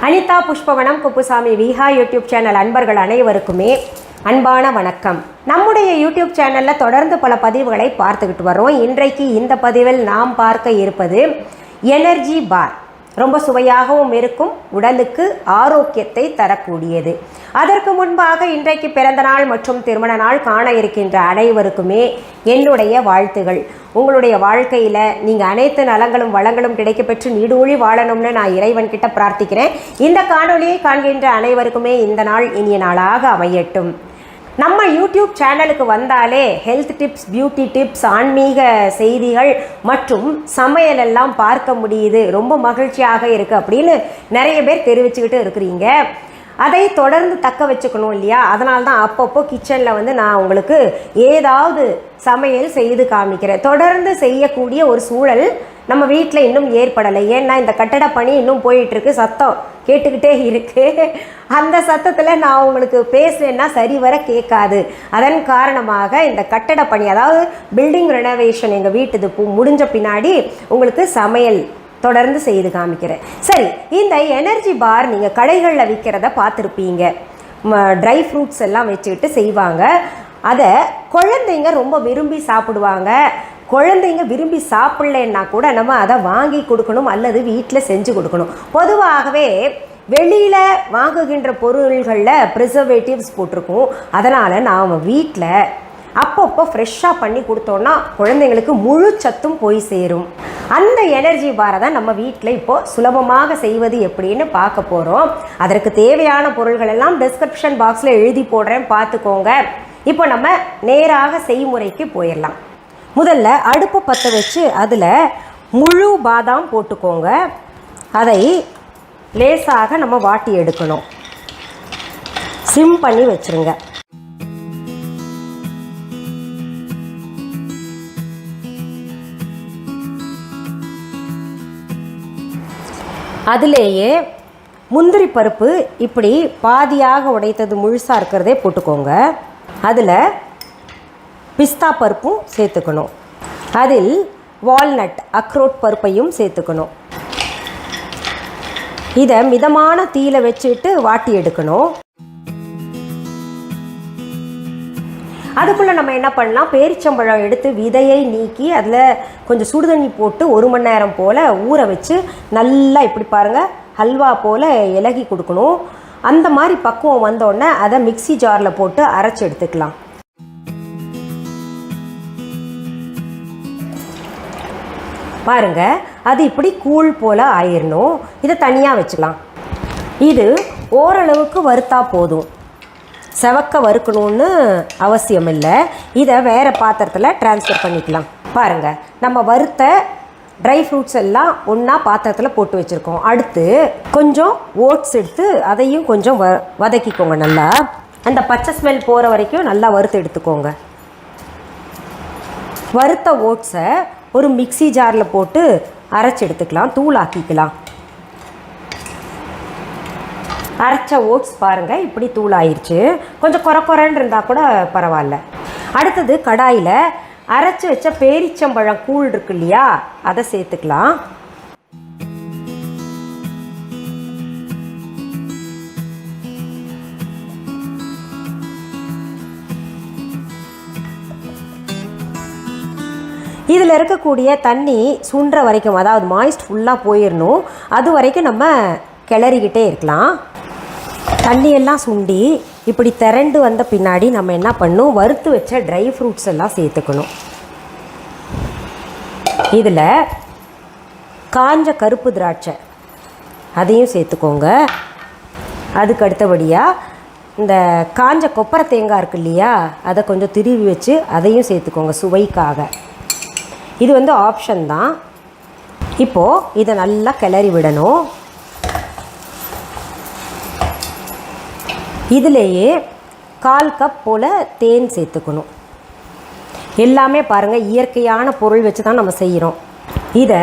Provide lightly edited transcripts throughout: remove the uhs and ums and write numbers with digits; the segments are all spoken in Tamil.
அனிதா புஷ்பவனம்குப்புசாமி விஹா யூடியூப் சேனல் அன்பர்கள் அனைவருக்குமே அன்பான வணக்கம். நம்முடைய யூடியூப் சேனலில் தொடர்ந்து பல பதிவுகளை பார்த்துக்கிட்டு வரோம். இன்றைக்கு இந்த பதிவில் நாம் பார்க்க இருப்பது எனர்ஜி பார். ரொம்ப சுவையாகவும் இருக்கும், உடலுக்கு ஆரோக்கியத்தை தரக்கூடியது. அதற்கு முன்பாக இன்றைக்கு பிறந்த நாள் மற்றும் திருமண நாள் காண இருக்கின்ற அனைவருக்குமே என்னுடைய வாழ்த்துகள். உங்களுடைய வாழ்க்கையில் நீங்கள் அனைத்து நலங்களும் வளங்களும் கிடைக்கப்பெற்று நீடூழி வாழணும்னு நான் இறைவன்கிட்ட பிரார்த்திக்கிறேன். இந்த காணொலியை காண்கின்ற அனைவருக்குமே இந்த நாள் இனிய நாளாக அமையட்டும். நம்ம யூடியூப் சேனலுக்கு வந்தாலே ஹெல்த் டிப்ஸ், பியூட்டி டிப்ஸ், ஆன்மீக செய்திகள் மற்றும் சமையல் எல்லாம் பார்க்க முடியுது, ரொம்ப மகிழ்ச்சியாக இருக்குது அப்படின்னு நிறைய பேர் தெரிவிச்சுக்கிட்டு இருக்கிறீங்க. அதை தொடர்ந்து தக்க வச்சுக்கணும் இல்லையா? அதனால தான் அப்பப்போ கிச்சனில் நான் உங்களுக்கு ஏதாவது சமையல் செய்து காமிக்கிறேன். தொடர்ந்து செய்யக்கூடிய ஒரு சூழல் நம்ம வீட்டில் இன்னும் ஏற்படலை. ஏன்னா இந்த கட்டட பணி இன்னும் போயிட்டுருக்கு, சத்தம் கேட்டுக்கிட்டே இருக்குது. அந்த சத்தத்தில் நான் உங்களுக்கு பேசுனேன்னா சரிவர கேட்காது. அதன் காரணமாக இந்த கட்டட பணி, அதாவது பில்டிங் ரெனோவேஷன் எங்கள் வீட்டுது முடிஞ்ச பின்னாடி உங்களுக்கு சமையல் தொடர்ந்து செய்து காமிக்கிறேன். சரி, இந்த எனர்ஜி பார் நீங்கள் கடைகளில் விற்கிறத பார்த்துருப்பீங்க. ட்ரை ஃப்ரூட்ஸ் எல்லாம் வச்சுக்கிட்டு செய்வாங்க. அதை குழந்தைங்க ரொம்ப விரும்பி சாப்பிடுவாங்க. குழந்தைங்க விரும்பி சாப்பிட்லன்னா கூட நம்ம அதை வாங்கி கொடுக்கணும் அல்லது வீட்டில் செஞ்சு கொடுக்கணும். பொதுவாகவே வெளியில் வாங்குகின்ற பொருள்களில் ப்ரிசர்வேட்டிவ்ஸ் போட்டிருக்கும். அதனால் நாம் வீட்டில் அப்பப்போ ஃப்ரெஷ்ஷாக பண்ணி கொடுத்தோன்னா குழந்தைங்களுக்கு முழு சத்தும் போய் சேரும். அந்த எனர்ஜி பாரை தான் நம்ம வீட்டில் இப்போது சுலபமாக செய்வது எப்படின்னு பார்க்க போகிறோம். அதற்கு தேவையான பொருள்கள் எல்லாம் டிஸ்கிரிப்ஷன் பாக்ஸில் எழுதி போடுறேன், பார்த்துக்கோங்க. இப்போ நம்ம நேராக செய்முறைக்கு போயிடலாம். முதல்ல அடுப்பை பற்ற வச்சு அதில் முழு பாதாம் போட்டுக்கோங்க. அதை லேசாக நம்ம வாட்டி எடுக்கணும். சிம் பண்ணி வச்சுருங்க. அதிலேயே முந்திரி பருப்பு இப்படி பாதியாக உடைத்தது முழுசாக இருக்கிறதே போட்டுக்கோங்க. அதில் பிஸ்தா பருப்பும் சேர்த்துக்கணும். அதில் வால்நட் அக்ரோட் பருப்பையும் சேர்த்துக்கணும். இதை மிதமான தீயில வச்சுட்டு வாட்டி எடுக்கணும். அதுக்குள்ளே நம்ம என்ன பண்ணலாம், பேரிச்சம்பழம் எடுத்து விதையை நீக்கி அதில் கொஞ்சம் சுடுதண்ணி போட்டு 1 மணி நேரம் போல் ஊற வச்சு நல்லா இப்படி பாருங்கள் ஹல்வா போல் இலகி கொடுக்கணும். அந்த மாதிரி பக்குவம் வந்தோடனே அதை மிக்சி ஜாரில் போட்டு அரைச்சி எடுத்துக்கலாம். பாருங்க, அது இப்படி கூழ் போல் ஆயிடணும். இதை தனியாக வச்சுக்கலாம். இது ஓரளவுக்கு வறுத்தா போதும், செவக்க வறுக்கணும்னு அவசியம் இல்லை. இதை வேறு பாத்திரத்தில் ட்ரான்ஸ்ஃபர் பண்ணிக்கலாம். பாருங்கள், நம்ம வறுத்த ட்ரை ஃப்ரூட்ஸ் எல்லாம் ஒன்றா பாத்திரத்தில் போட்டு வச்சுருக்கோம். அடுத்து கொஞ்சம் ஓட்ஸ் எடுத்து அதையும் கொஞ்சம் வதக்கிக்கோங்க. நல்லா அந்த பச்சை ஸ்மெல் போகிற வரைக்கும் நல்லா வறுத்து எடுத்துக்கோங்க. வறுத்த ஓட்ஸை ஒரு மிக்சி ஜாரில் போட்டு அரைச்சி எடுத்துக்கலாம், தூள் ஆக்கிக்கலாம். அரைச்ச ஓட்ஸ் பாருங்கள் இப்படி தூள் ஆயிடுச்சு. கொஞ்சம் குறன்னு இருந்தால் கூட பரவாயில்ல. அடுத்தது கடாயில் அரைச்சி வச்ச பேரிச்சம்பழம் கூழ் இருக்கு இல்லையா, அதை சேர்த்துக்கலாம். இதில் இருக்கக்கூடிய தண்ணி சுண்டுற வரைக்கும், அதாவது மாய்ஸ்ட் ஃபுல்லாக போயிடணும், அது வரைக்கும் நம்ம கிளறிக்கிட்டே இருக்கலாம். தண்ணியெல்லாம் சுண்டி இப்படி திரண்டு வந்த பின்னாடி நம்ம என்ன பண்ணணும், வறுத்து வச்ச ட்ரை ஃப்ரூட்ஸ் எல்லாம் சேர்த்துக்கணும். இதில் காஞ்ச கருப்பு திராட்சை அதையும் சேர்த்துக்கோங்க. அதுக்கு அடுத்தபடியாக இந்த காஞ்ச கொப்பரை தேங்காய் இருக்கு இல்லையா, அதை கொஞ்சம் திருவி வச்சு அதையும் சேர்த்துக்கோங்க சுவைக்காக. இது ஆப்ஷன் தான். இப்போது இதை நல்லா கிளறி விடணும். இதிலேயே 1/4 கப் போல் தேன் சேர்த்துக்கணும். எல்லாமே பாருங்கள் இயற்கையான பொருள் வச்சு தான் நம்ம செய்கிறோம். இதை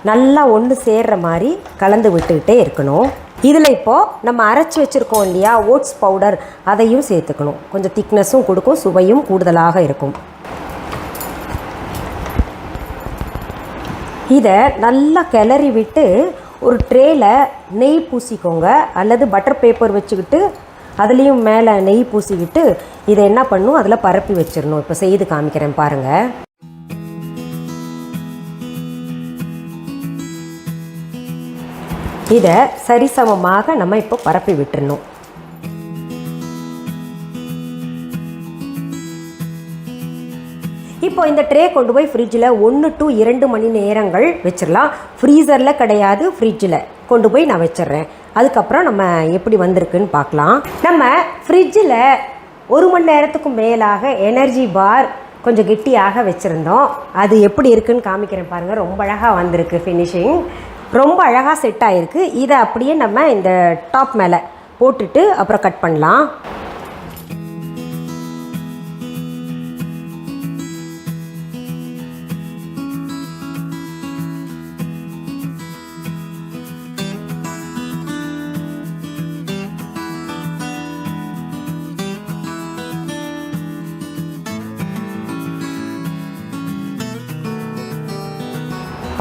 நல்லா ஒன்று சேர்கிற மாதிரி கலந்து விட்டுக்கிட்டே இருக்கணும். இதில் இப்போது நம்ம அரைச்சி வச்சுருக்கோம் இல்லையா ஓட்ஸ் பவுடர், அதையும் சேர்த்துக்கணும். கொஞ்சம் திக்னஸும் கொடுக்கும், சுவையும் கூடுதலாக இருக்கும். இதை நல்லா கிளறி விட்டு ஒரு ட்ரேயில் நெய் பூசிக்கோங்க, அல்லது பட்டர் பேப்பர் வச்சுக்கிட்டு அதுலேயும் மேலே நெய் பூசிக்கிட்டு இதை என்ன பண்ணணும், அதில் பரப்பி வச்சிடணும். இப்போ செய்து காமிக்கிறேன் பாருங்கள். இதை சரிசமமாக நம்ம இப்போ பரப்பி விட்டுறணும். இப்போ இந்த ட்ரே கொண்டு போய் ஃப்ரிட்ஜில் 1 to 2 மணி நேரங்கள் வச்சிடலாம். ஃப்ரீசரில் கிடையாது, ஃப்ரிட்ஜில் கொண்டு போய் நான் வச்சிட்றேன். அதுக்கப்புறம் நம்ம எப்படி வந்திருக்குன்னு பார்க்கலாம். நம்ம ஃப்ரிட்ஜில் 1 மணி நேரத்துக்கும் மேலாக எனர்ஜி பார் கொஞ்சம் கெட்டியாக வச்சுருந்தோம். அது எப்படி இருக்குன்னு காமிக்கிறேன் பாருங்கள். ரொம்ப அழகாக வந்திருக்கு, ஃபினிஷிங் ரொம்ப அழகாக செட் ஆகிருக்கு. இதை அப்படியே நம்ம இந்த டாப் மேலே போட்டுட்டு அப்புறம் கட் பண்ணலாம்.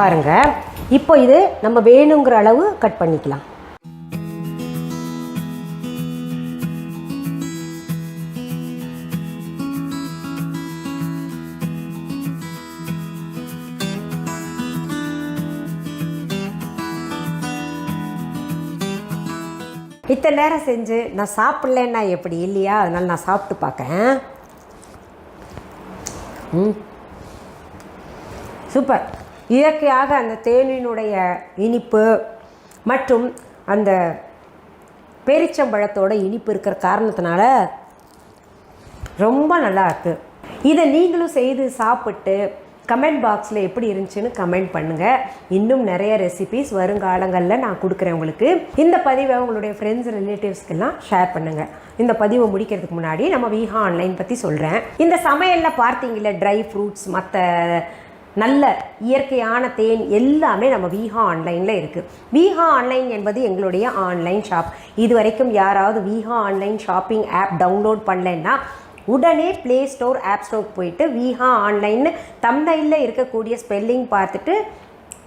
பாருங்க, இப்போ இது நம்ம வேணுங்கிற அளவு கட் பண்ணிக்கலாம். இத்தனை நேரம் செஞ்சு நான் சாப்பிடலன்னா எப்படி இல்லையா, அதனால நான் சாப்பிட்டு பார்க்கேன். சூப்பர். இயற்கையாக அந்த தேனினுடைய இனிப்பு மற்றும் அந்த பேரிச்சம்பழத்தோட இனிப்பு இருக்கிற காரணத்தினால ரொம்ப நல்லா இருக்குது. இதை நீங்களும் செய்து சாப்பிட்டு கமெண்ட் பாக்ஸில் எப்படி இருந்துச்சுன்னு கமெண்ட் பண்ணுங்கள். இன்னும் நிறைய ரெசிபீஸ் வருங்காலங்களில் நான் கொடுக்குறேன் உங்களுக்கு. இந்த பதிவை உங்களுடைய ஃப்ரெண்ட்ஸ் ரிலேட்டிவ்ஸ்க்கெல்லாம் ஷேர் பண்ணுங்கள். இந்த பதிவை முடிக்கிறதுக்கு முன்னாடி நம்ம விஹா ஆன்லைன் பற்றி சொல்கிறேன். இந்த சமையலில் பார்த்தீங்களா, ட்ரை ஃப்ரூட்ஸ், மற்ற நல்ல இயற்கையான தேன் எல்லாமே நம்ம விஹா ஆன்லைனில் இருக்குது. விஹா ஆன்லைன் என்பது எங்களுடைய ஆன்லைன் ஷாப். இது வரைக்கும் யாராவது Viha online shopping app download பண்ணலைன்னா உடனே ப்ளே ஸ்டோர், ஆப் ஸ்டோர் போயிட்டு விஹா ஆன்லைன்னு தம்ப்நெயிலில் இருக்கக்கூடிய ஸ்பெல்லிங் பார்த்துட்டு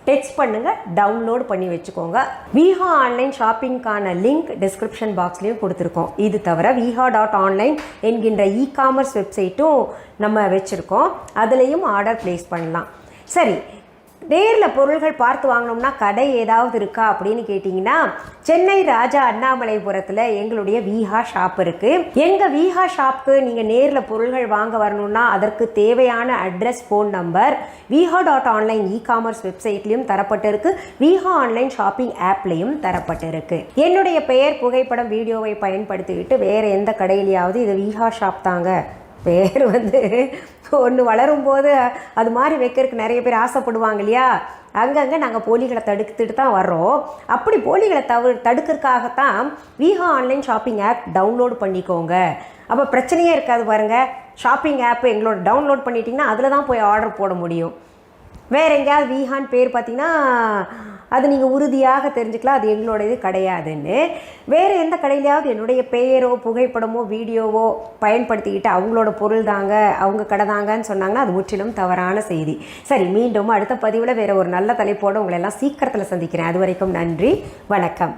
டெக்ஸ்ட் பண்ணுங்கள், டவுன்லோட் பண்ணி வச்சுக்கோங்க. விஹா ஆன்லைன் ஷாப்பிங்கான லிங்க் டிஸ்கிரிப்ஷன் பாக்ஸ்லேயும் கொடுத்துருக்கோம். இது தவிர viha.online என்கின்ற இ-காமர்ஸ் வெப்சைட்டும் நம்ம வச்சுருக்கோம். அதுலேயும் ஆர்டர் ப்ளேஸ் பண்ணலாம். சரி, நேரில் பொருள்கள் பார்த்து வாங்கினோம்னா கடை ஏதாவது இருக்கா அப்படின்னு கேட்டிங்கன்னா, சென்னை ராஜா அண்ணாமலைபுரத்தில் எங்களுடைய விஹா ஷாப் இருக்குது. எங்கள் விஹா ஷாப்புக்கு நீங்கள் நேரில் பொருள்கள் வாங்க வரணும்னா அதற்கு தேவையான address, phone number viha.online e-commerce வெப்சைட்லேயும் தரப்பட்டிருக்கு. விஹா ஆன்லைன் ஷாப்பிங் ஆப்லேயும் தரப்பட்டிருக்கு. என்னுடைய பெயர், புகைப்படம், வீடியோவை பயன்படுத்திக்கிட்டு வேறு எந்த கடையிலையாவது இது விஹா ஷாப் தாங்க, பேர் ஒன்று வளரும்போது அது மாதிரி வைக்கிறதுக்கு நிறைய பேர் ஆசைப்படுவாங்க இல்லையா, அங்கங்கே நாங்கள் போலிகளை தடுத்துட்டு தான் வர்றோம். அப்படி போலிகளை தடுக்கிறதுக்காகத்தான் Viha online shopping app download பண்ணிக்கோங்க. அப்போ பிரச்சனையே இருக்காது பாருங்கள். ஷாப்பிங் ஆப் எங்களோட டவுன்லோட் பண்ணிட்டீங்கன்னா அதில் தான் போய் ஆர்டர் போட முடியும். வேறு எங்கேயாவது விஹான் பேர் பார்த்திங்கன்னா அது நீங்கள் உறுதியாக தெரிஞ்சுக்கலாம் அது எங்களோட இது கிடையாதுன்னு. வேறு எந்த கடையிலையாவது என்னுடைய பெயரோ, புகைப்படமோ, வீடியோவோ பயன்படுத்திக்கிட்டு அவங்களோட பொருள் தாங்க, அவங்க கடை தாங்கன்னு சொன்னாங்கன்னா அது முற்றிலும் தவறான செய்தி. சரி, மீண்டும் அடுத்த பதிவில் வேறு ஒரு நல்ல தலைப்போடு உங்களை எல்லாம் சீக்கிரத்தில் சந்திக்கிறேன். அது வரைக்கும் நன்றி, வணக்கம்.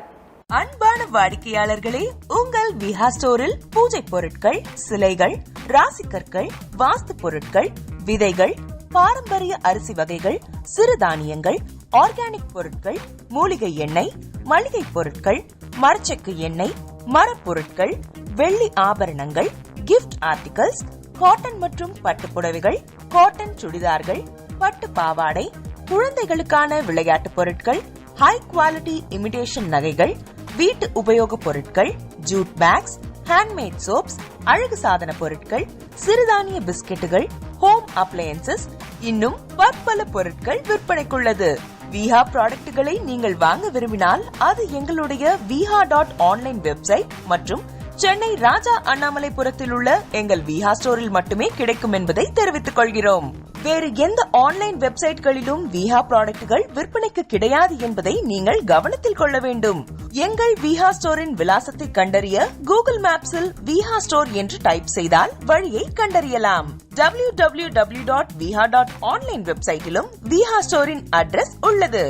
அன்பான வாடிக்கையாளர்களே, உங்கள் விஹா ஸ்டோரில் பூஜை பொருட்கள், சிலைகள், ராசிக்கற்கள், வாஸ்து பொருட்கள், விதைகள், பாரம்பரிய அரிசி வகைகள், சிறுதானியங்கள், ஆர்கானிக் பொருட்கள், மூலிகை எண்ணெய், மளிகை பொருட்கள், மரச்செக்கு எண்ணெய், மரப்பொருட்கள், வெள்ளி ஆபரணங்கள், கிஃப்ட் ஆர்டிகல்ஸ், காட்டன் மற்றும் பட்டு புடவைகள், காட்டன் சுடிதார்கள், பட்டு பாவாடை, குழந்தைகளுக்கான விளையாட்டு பொருட்கள், ஹை குவாலிட்டி இமிடேஷன் நகைகள், வீட்டு உபயோக பொருட்கள், ஜூட் பேக்ஸ், ஹேண்ட்மேட் சோப்ஸ், அழகு சாதன பொருட்கள், சிறுதானிய பிஸ்கெட்டுகள், ஹோம் அப்ளையன்சஸ், இன்னும் பற்பல பொருட்கள் விற்பனைக்குள்ளது. விஹா ப்ராடக்ட்களை நீங்கள் வாங்க விரும்பினால் அது எங்களுடைய viha.online வெப்சைட் மற்றும் சென்னை ராஜா அண்ணாமலைபுரத்தில் உள்ள எங்கள் விஹா ஸ்டோரில் மட்டுமே கிடைக்கும் என்பதை தெரிவித்துக் கொள்கிறோம். வேறு எந்த ஆன்லைன் வெப்சைட்களிலும் விஹா ப்ராடக்ட்கள் விற்பனைக்கு கிடையாது என்பதை நீங்கள் கவனத்தில் கொள்ள வேண்டும். எங்கள் விஹா ஸ்டோரின் விலாசத்தை கண்டறிய கூகுள் மேப்ஸில் விஹா ஸ்டோர் என்று டைப் செய்தால் வழியை கண்டறியலாம். www.viha.online வெப்சைட்டிலும் விஹா ஸ்டோரின் அட்ரஸ் உள்ளது.